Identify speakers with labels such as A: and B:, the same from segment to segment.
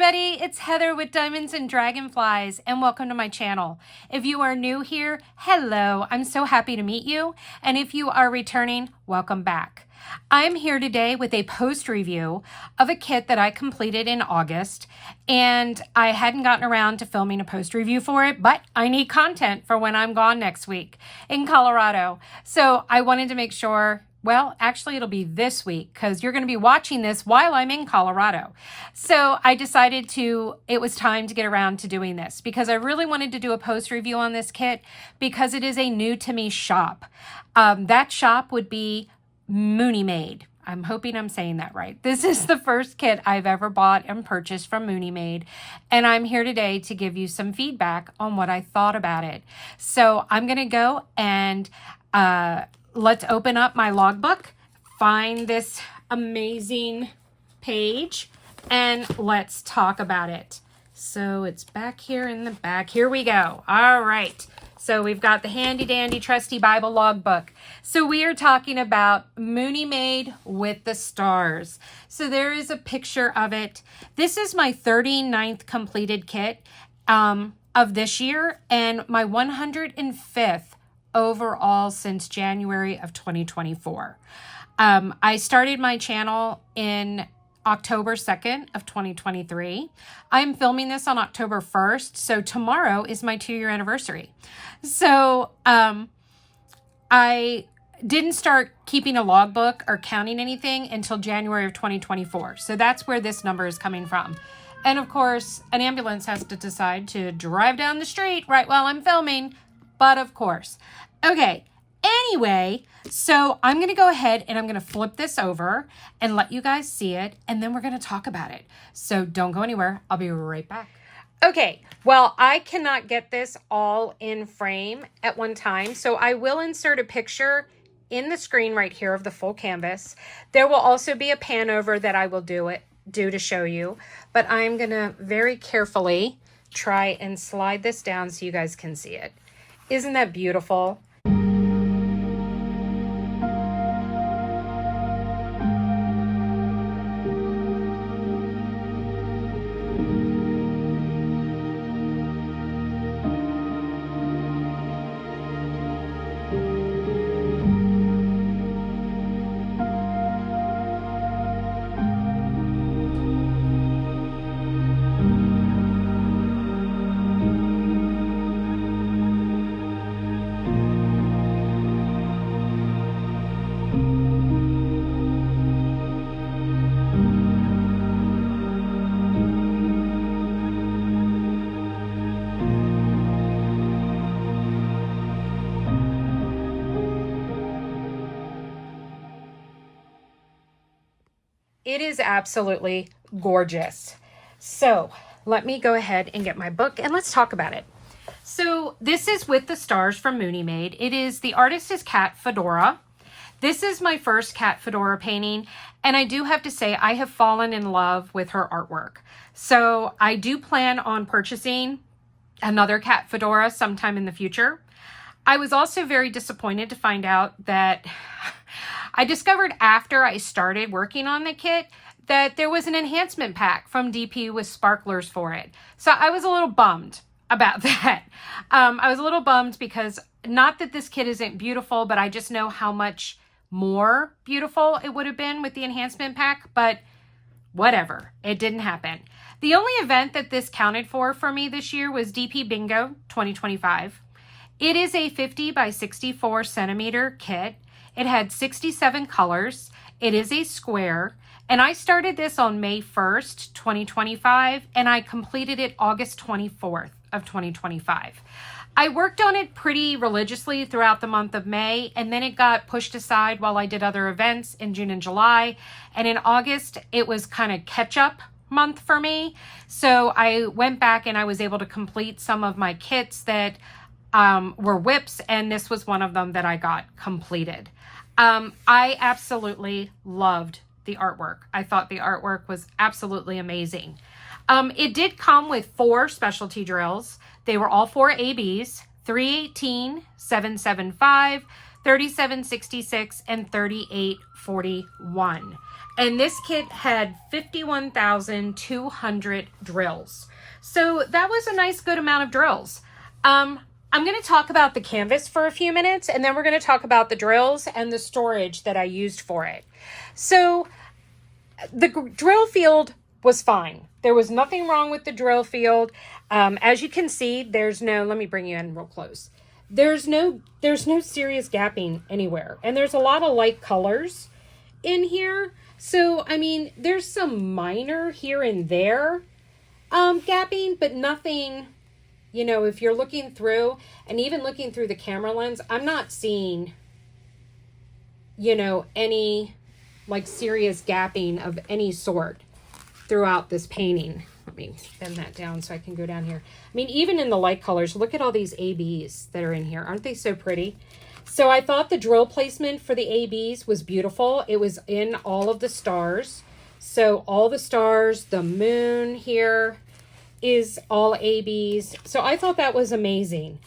A: everybody, it's Heather with Diamonds and Dragonflies, and welcome to my channel. If you are new here, hello, I'm so happy to meet you, and if you are returning, welcome back. I'm here today with a post review of a kit that I completed in August, and I hadn't gotten around to filming a post review for it, but I need content for when I'm gone next week in Colorado. So I wanted to make sure, well, actually it'll be this week because you're going to be watching this while I'm in Colorado. So I decided it was time to get around to doing this because I really wanted to do a post review on this kit because it is a new to me shop. That shop would be Munimade. I'm hoping I'm saying that right. This is the first kit I've ever bought and purchased from Munimade, and I'm here today to give you some feedback on what I thought about it. So I'm going to go and let's open up my logbook, find this amazing page, and let's talk about it. So it's back here in the back. Here we go. All right. So we've got the handy dandy trusty Bible logbook. So we are talking about Munimade with the stars. So there is a picture of it. This is my 39th completed kit of this year and my 105th overall since January of 2024. I started my channel in October 2nd of 2023. I'm filming this on October 1st, so tomorrow is my 2-year anniversary. So I didn't start keeping a logbook or counting anything until January of 2024. So that's where this number is coming from. And of course, an ambulance has to decide to drive down the street right while I'm filming. But of course. Okay, anyway, so I'm going to go ahead and I'm going to flip this over and let you guys see it, and then we're going to talk about it. So don't go anywhere. I'll be right back. Okay, well, I cannot get this all in frame at one time, so I will insert a picture in the screen right here of the full canvas. There will also be a pan over that I will do to show you, but I'm going to very carefully try and slide this down so you guys can see it. Isn't that beautiful? It is absolutely gorgeous. So let me go ahead and get my book and let's talk about it. So this is with the stars from Munimade. It is, the artist is Cat Fedora. This is my first Cat Fedora painting. And I do have to say I have fallen in love with her artwork. So I do plan on purchasing another Cat Fedora sometime in the future. I was also very disappointed to find out that I discovered after I started working on the kit that there was an enhancement pack from DP with sparklers for it. So I was a little bummed about that. I was a little bummed because not that this kit isn't beautiful, but I just know how much more beautiful it would have been with the enhancement pack, but whatever, it didn't happen. The only event that this counted for me this year was DP Bingo 2025. It is a 50 by 64 centimeter kit. It had 67 colors. It is a square. And I started this on May 1st, 2025, and I completed it August 24th of 2025. I worked on it pretty religiously throughout the month of May, and then it got pushed aside while I did other events in June and July. And in August, it was kind of catch-up month for me. So I went back and I was able to complete some of my kits that were whips, and this was one of them that I got completed. I absolutely loved the artwork. I thought the artwork was absolutely amazing. It did come with 4 specialty drills. They were all 4 ABs, 318, 775, 3766, and 3841. And this kit had 51,200 drills. So that was a nice good amount of drills. I'm going to talk about the canvas for a few minutes, and then we're going to talk about the drills and the storage that I used for it. So the drill field was fine. There was nothing wrong with the drill field. As you can see, there's no, let me bring you in real close. There's no serious gapping anywhere. And there's a lot of light colors in here. So, I mean, there's some minor here and there gapping, but nothing, you know, if you're looking through, and even looking through the camera lens, I'm not seeing, you know, any like serious gapping of any sort throughout this painting. Let me bend that down so I can go down here. I mean, even in the light colors, look at all these ABs that are in here. Aren't they so pretty? So I thought the drill placement for the ABs was beautiful. It was in all of the stars. So all the stars, the moon here is all ABs. So I thought that was amazing.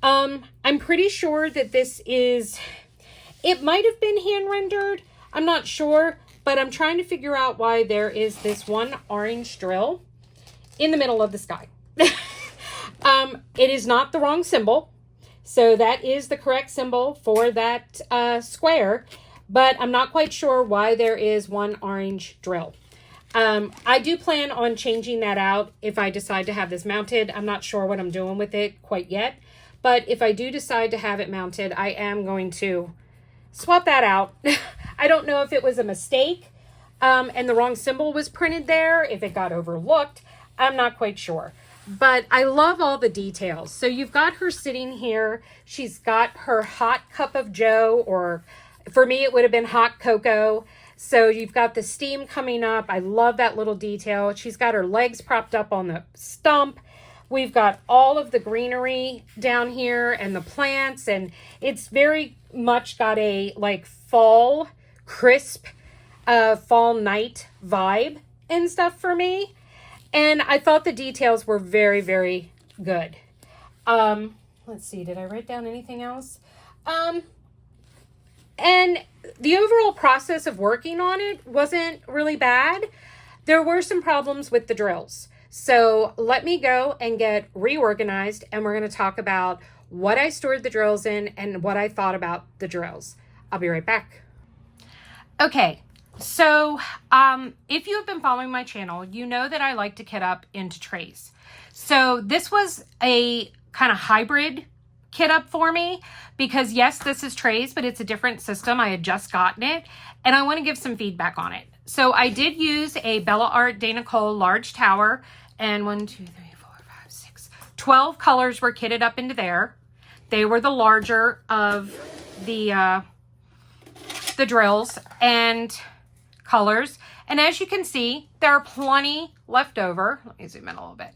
A: I'm pretty sure that this is, it might have been hand rendered. I'm not sure, but I'm trying to figure out why there is this one orange drill in the middle of the sky. It is not the wrong symbol. So that is the correct symbol for that square, but I'm not quite sure why there is one orange drill. I do plan on changing that out if I decide to have this mounted. I'm not sure what I'm doing with it quite yet, but if I do decide to have it mounted, I am going to swap that out. I don't know if it was a mistake and the wrong symbol was printed there, if it got overlooked. I'm not quite sure. But I love all the details. So you've got her sitting here. She's got her hot cup of joe, or for me, it would have been hot cocoa. So you've got the steam coming up. I love that little detail. She's got her legs propped up on the stump. We've got all of the greenery down here and the plants. And it's very much got a like fall, crisp, fall night vibe and stuff for me. And I thought the details were very, very good. Let's see, did I write down anything else? And the overall process of working on it wasn't really bad. There were some problems with the drills. So let me go and get reorganized, and we're going to talk about what I stored the drills in and what I thought about the drills. I'll be right back. Okay. So, if you have been following my channel, you know that I like to kit up into trays. So this was a kind of hybrid kit up for me because yes, this is trays, but it's a different system. I had just gotten it and I want to give some feedback on it. So I did use a Art de Nicole large tower, and 12 colors were kitted up into there. They were the larger of the drills and colors, and as you can see, there are plenty left over. Let me zoom in a little bit.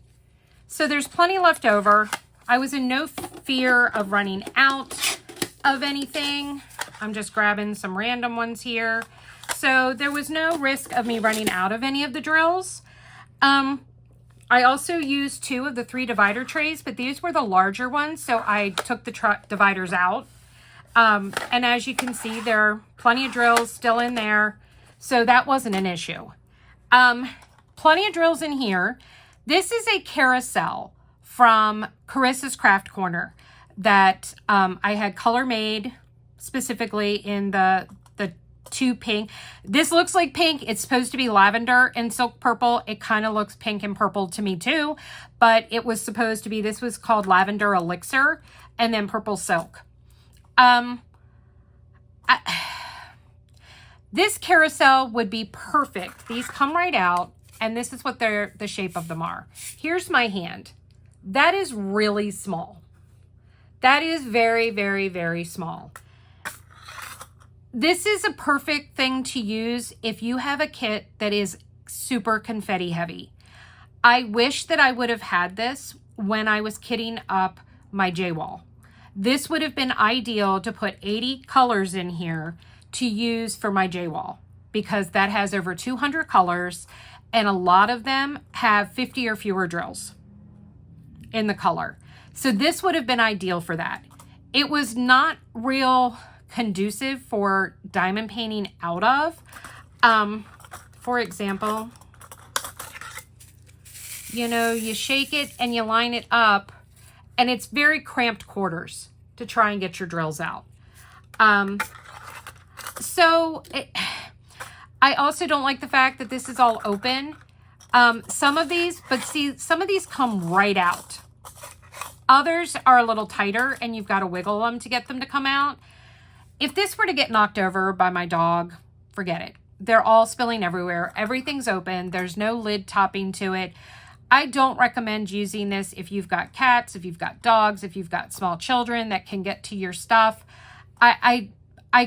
A: So there's plenty left over. I was in no fear of running out of anything. I'm just grabbing some random ones here. So there was no risk of me running out of any of the drills. I also used 2 of the 3 divider trays, but these were the larger ones, so I took the dividers out. And as you can see, there are plenty of drills still in there. So that wasn't an issue. Plenty of drills in here. This is a carousel from Carissa's Craft Corner that I had color made specifically in the 2 pink. This looks like pink. It's supposed to be lavender and silk purple. It kind of looks pink and purple to me too, but it was supposed to be, this was called Lavender Elixir and then Purple Silk. This carousel would be perfect. These come right out, and this is what the shape of them are. Here's my hand. That is really small. That is very, very, very small. This is a perfect thing to use if you have a kit that is super confetti heavy. I wish that I would have had this when I was kitting up my J-wall. This would have been ideal to put 80 colors in here to use for my J-wall because that has over 200 colors and a lot of them have 50 or fewer drills in the color. So this would have been ideal for that. It was not real conducive for diamond painting out of. for example, you know, you shake it and you line it up, and it's very cramped quarters to try and get your drills out. I also don't like the fact that this is all open. Some of these come right out. Others are a little tighter and you've got to wiggle them to get them to come out. If this were to get knocked over by my dog, forget it. They're all spilling everywhere. Everything's open. There's no lid topping to it. I don't recommend using this if you've got cats, if you've got dogs, if you've got small children that can get to your stuff. I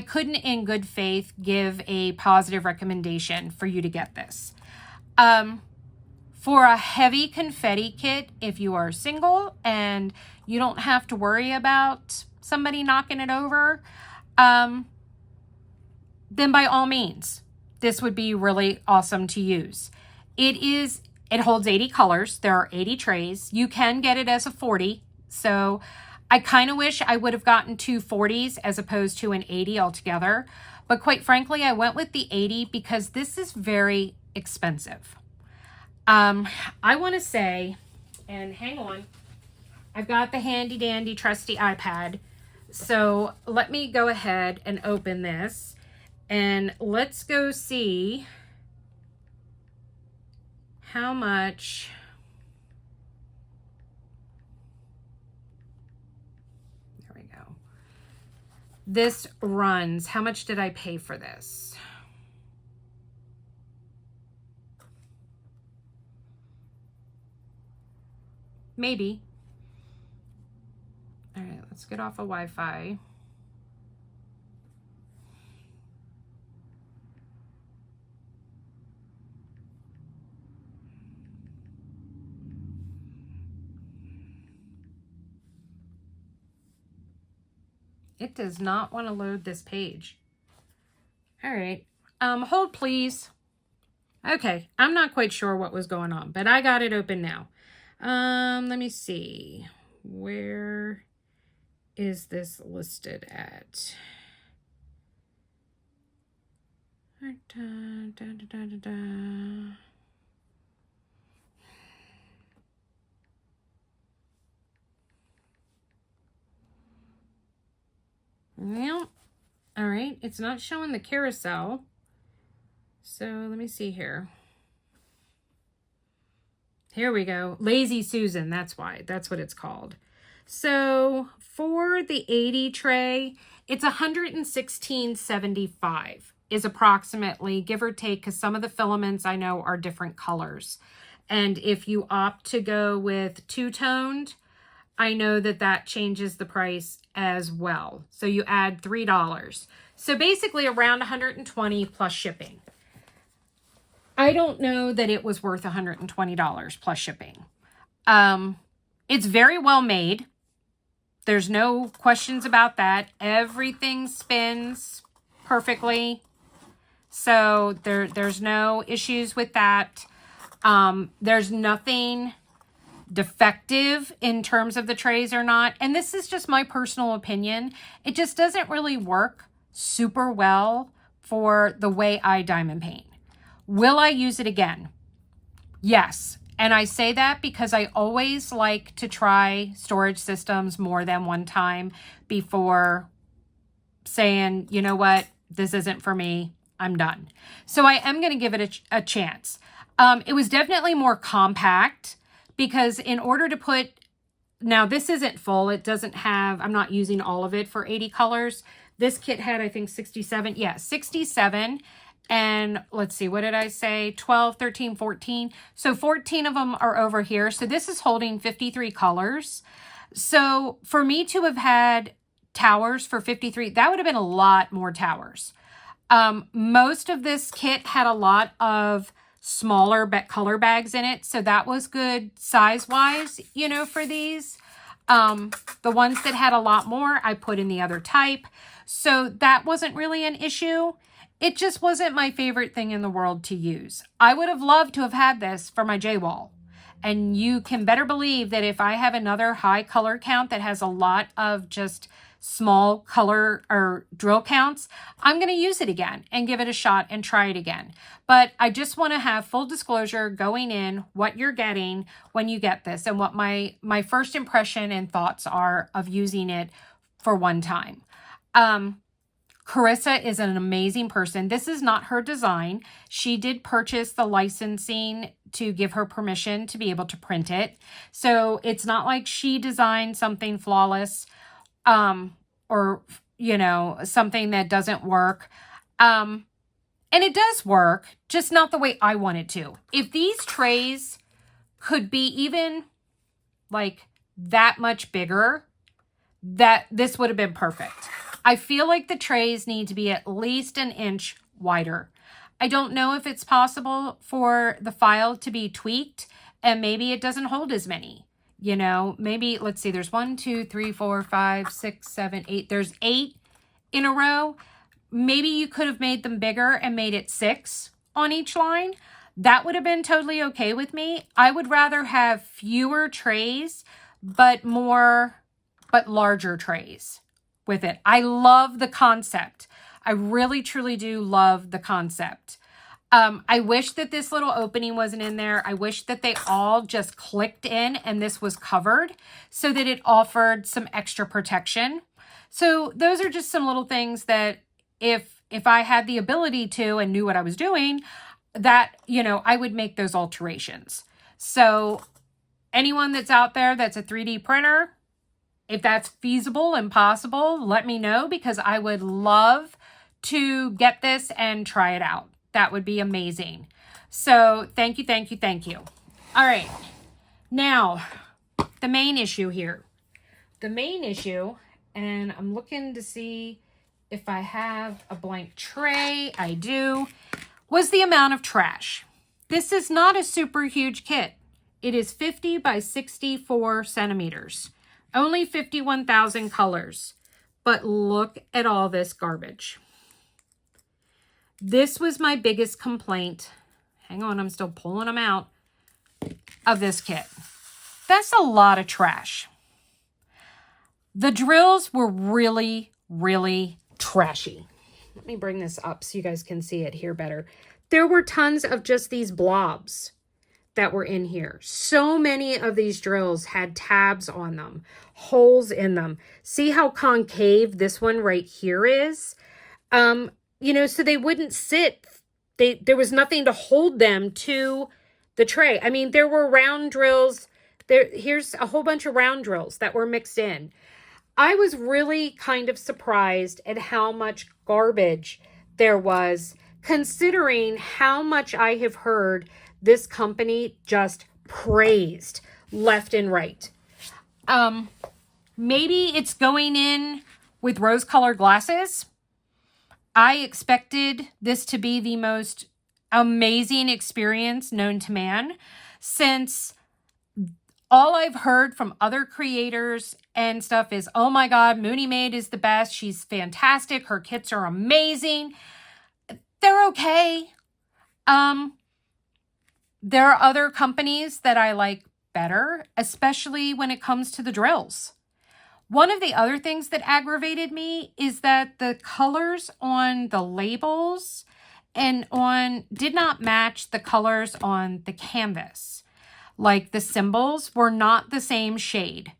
A: couldn't in good faith give a positive recommendation for you to get this. For a heavy confetti kit, if you are single and you don't have to worry about somebody knocking it over, then by all means, this would be really awesome to use. It holds 80 colors. There are 80 trays. You can get it as a 40. So I kind of wish I would have gotten 2 40s as opposed to an 80 altogether. But quite frankly, I went with the 80 because this is very expensive. I want to say, and hang on, I've got the handy dandy trusty iPad. So let me go ahead and open this and let's go see how much this runs. How much did I pay for this? Maybe. All right, let's get off of Wi-Fi. It does not want to load this page. All right. Hold please. Okay. I'm not quite sure what was going on, but I got it open now. Let me see. Where is this listed at? Well, all right, it's not showing the carousel. So let me see here. Here we go. Lazy Susan, that's why. That's what it's called. So for the 80 tray, it's $116.75 is approximately, give or take, because some of the filaments I know are different colors. And if you opt to go with two-toned, I know that that changes the price as well. So you add $3. So basically around $120 plus shipping. I don't know that it was worth $120 plus shipping. It's very well made. There's no questions about that. Everything spins perfectly. So there's no issues with that. There's nothing defective in terms of the trays or not. And this is just my personal opinion. It just doesn't really work super well for the way I diamond paint. Will I use it again? Yes. And I say that because I always like to try storage systems more than one time before saying, you know what, this isn't for me. I'm done. So I am going to give it a chance. It was definitely more compact because in order to put, now this isn't full. It doesn't have, I'm not using all of it for 80 colors. This kit had, I think 67. Yeah, 67. And let's see, what did I say? 12, 13, 14. So 14 of them are over here. So this is holding 53 colors. So for me to have had towers for 53, that would have been a lot more towers. Most of this kit had a lot of smaller color bags in it. So that was good size-wise, you know, for these. The ones that had a lot more, I put in the other type. So that wasn't really an issue. It just wasn't my favorite thing in the world to use. I would have loved to have had this for my J-wall. And you can better believe that if I have another high color count that has a lot of just small color or drill counts, I'm going to use it again and give it a shot and try it again. But I just want to have full disclosure going in, what you're getting when you get this, and what my first impression and thoughts are of using it for one time. Carissa is an amazing person. This is not her design. She did purchase the licensing to give her permission to be able to print it. So it's not like she designed something flawless, or, you know, something that doesn't work. And it does work, just not the way I want it to. If these trays could be even like that much bigger, that this would have been perfect. I feel like the trays need to be at least an inch wider. I don't know if it's possible for the file to be tweaked and maybe it doesn't hold as many. You know, maybe, let's see, there's 1, 2, 3, 4, 5, 6, 7, 8. There's 8 in a row. Maybe you could have made them bigger and made it 6 on each line. That would have been totally okay with me. I would rather have fewer trays, but larger trays with it. I love the concept. I really, truly do love the concept. I wish that this little opening wasn't in there. I wish that they all just clicked in and this was covered so that it offered some extra protection. So those are just some little things that if I had the ability to and knew what I was doing, that, you know, I would make those alterations. So anyone that's out there that's a 3D printer, if that's feasible and possible, let me know, because I would love to get this and try it out. That would be amazing. So thank you, thank you, thank you. All right. Now, the main issue here. The main issue, and I'm looking to see if I have a blank tray. I do. Was the amount of trash. This is not a super huge kit. It is 50 by 64 centimeters. Only 51,000 colors. But look at all this garbage. This was my biggest complaint. Hang on, I'm still pulling them out of this kit. That's a lot of trash. The drills were really, really trashy. Let me bring this up so you guys can see it here better. There were tons of just these blobs that were in here. So many of these drills had tabs on them, holes in them. See how concave this one right here is? You know, so they wouldn't sit. There was nothing to hold them to the tray. I mean, there were round drills. Here's a whole bunch of round drills that were mixed in. I was really kind of surprised at how much garbage there was, considering how much I have heard this company just praised left and right. Maybe it's going in with rose-colored glasses. I expected this to be the most amazing experience known to man, since all I've heard from other creators and stuff is, oh my God, Munimade is the best. She's fantastic. Her kits are amazing. They're okay. There are other companies that I like better, especially when it comes to the drills. One of the other things that aggravated me is that the colors on the labels and did not match the colors on the canvas. Like the symbols were not the same shade.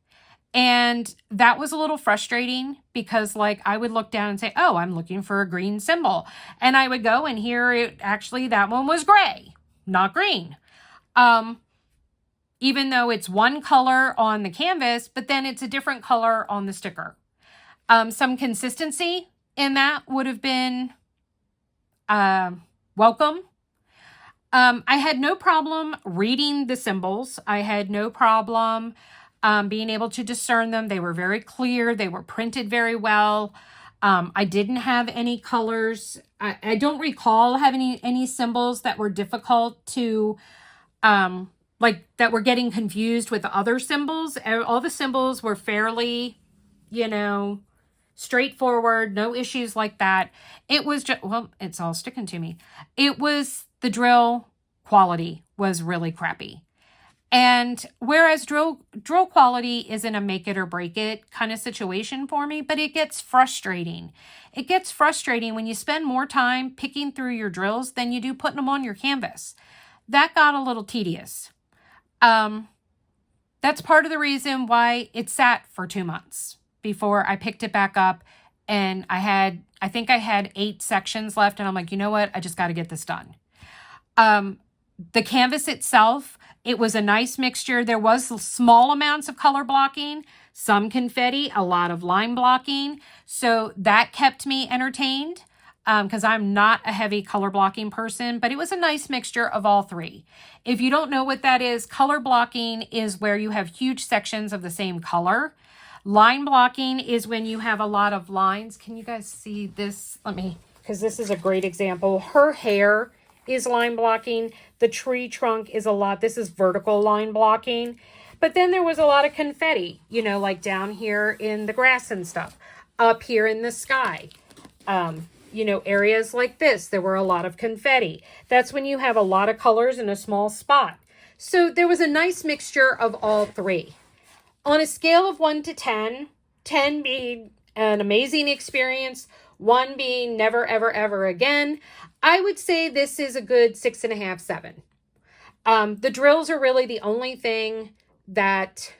A: And that was a little frustrating because, like, I would look down and say, oh, I'm looking for a green symbol. And I would go and here actually that one was gray, not green. Even though it's one color on the canvas, but then it's a different color on the sticker. Some consistency in that would have been welcome. I had no problem reading the symbols. I had no problem being able to discern them. They were very clear. They were printed very well. I didn't have any colors. I don't recall having any symbols that were difficult to, like that were getting confused with the other symbols. All the symbols were fairly, you know, straightforward, no issues like that. It was just, well, it's all sticking to me. It was, the drill quality was really crappy. And whereas drill quality isn't a make it or break it kind of situation for me, but it gets frustrating. It gets frustrating when you spend more time picking through your drills than you do putting them on your canvas. That got a little tedious. That's part of the reason why it sat for 2 months before I picked it back up. And I think I had 8 sections left, and I'm like, you know what? I just got to get this done. The canvas itself, it was a nice mixture. There was small amounts of color blocking, some confetti, a lot of line blocking. So that kept me entertained because I'm not a heavy color blocking person, but it was a nice mixture of all three. If you don't know what that is, color blocking is where you have huge sections of the same color. Line blocking is when you have a lot of lines. Can you guys see this? Because this is a great example. Her hair is line blocking. The tree trunk is a lot. This is vertical line blocking. But then there was a lot of confetti, you know, like down here in the grass and stuff. Up here in the sky. You know, areas like this, there were a lot of confetti. That's when you have a lot of colors in a small spot. So there was a nice mixture of all three. On a scale of 1 to 10, 10 being an amazing experience, 1 being never, ever, ever again, I would say this is a good 6.5, 7. The drills are really the only thing that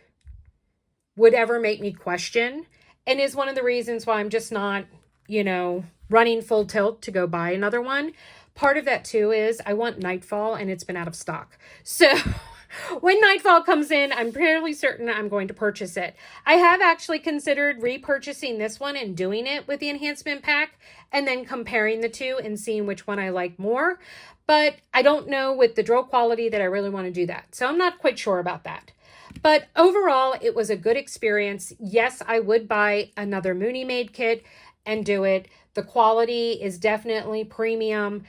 A: would ever make me question, and is one of the reasons why I'm just not, you know, running full tilt to go buy another one. Part of that too is I want Nightfall, and it's been out of stock. So when Nightfall comes in, I'm fairly certain I'm going to purchase it. I have actually considered repurchasing this one and doing it with the enhancement pack and then comparing the two and seeing which one I like more. But I don't know with the drill quality that I really want to do that. So I'm not quite sure about that. But overall, it was a good experience. Yes, I would buy another Munimade kit and do it. The quality is definitely premium.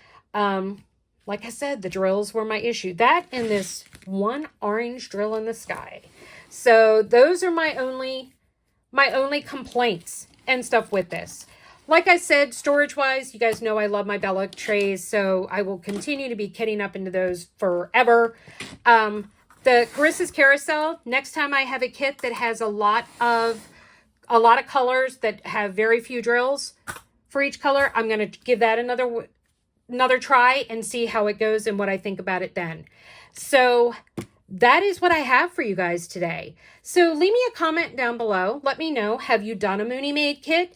A: Like I said, the drills were my issue. That and this one orange drill in the sky. So those are my only complaints and stuff with this. Like I said, storage-wise, you guys know I love my Bella trays, so I will continue to be kitting up into those forever. The Carissa's Carousel, next time I have a kit that has a lot of colors that have very few drills for each color, I'm going to give that another try and see how it goes and what I think about it then. So that is what I have for you guys today. So leave me a comment down below. Let me know, have you done a Munimade kit?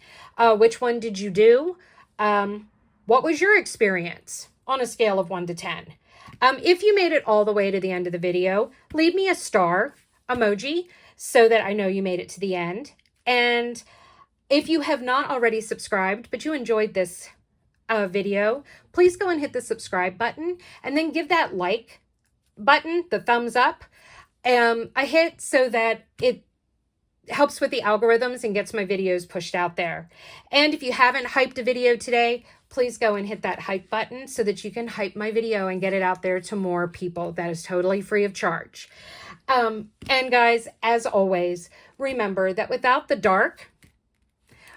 A: Which one did you do? What was your experience on a scale of 1 to 10? If you made it all the way to the end of the video, leave me a star emoji so that I know you made it to the end. And if you have not already subscribed, but you enjoyed this video, please go and hit the subscribe button and then give that like button, the thumbs up, I hit so that it helps with the algorithms and gets my videos pushed out there. And if you haven't hyped a video today, please go and hit that hype button so that you can hype my video and get it out there to more people. That is totally free of charge. And guys, as always, remember that without the dark,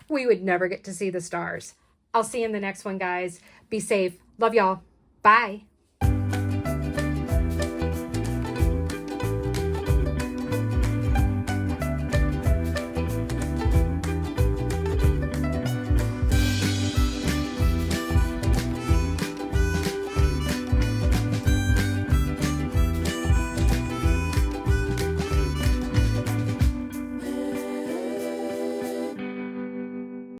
A: we would never get to see the stars. I'll see you in the next one, guys. Be safe. Love y'all. Bye.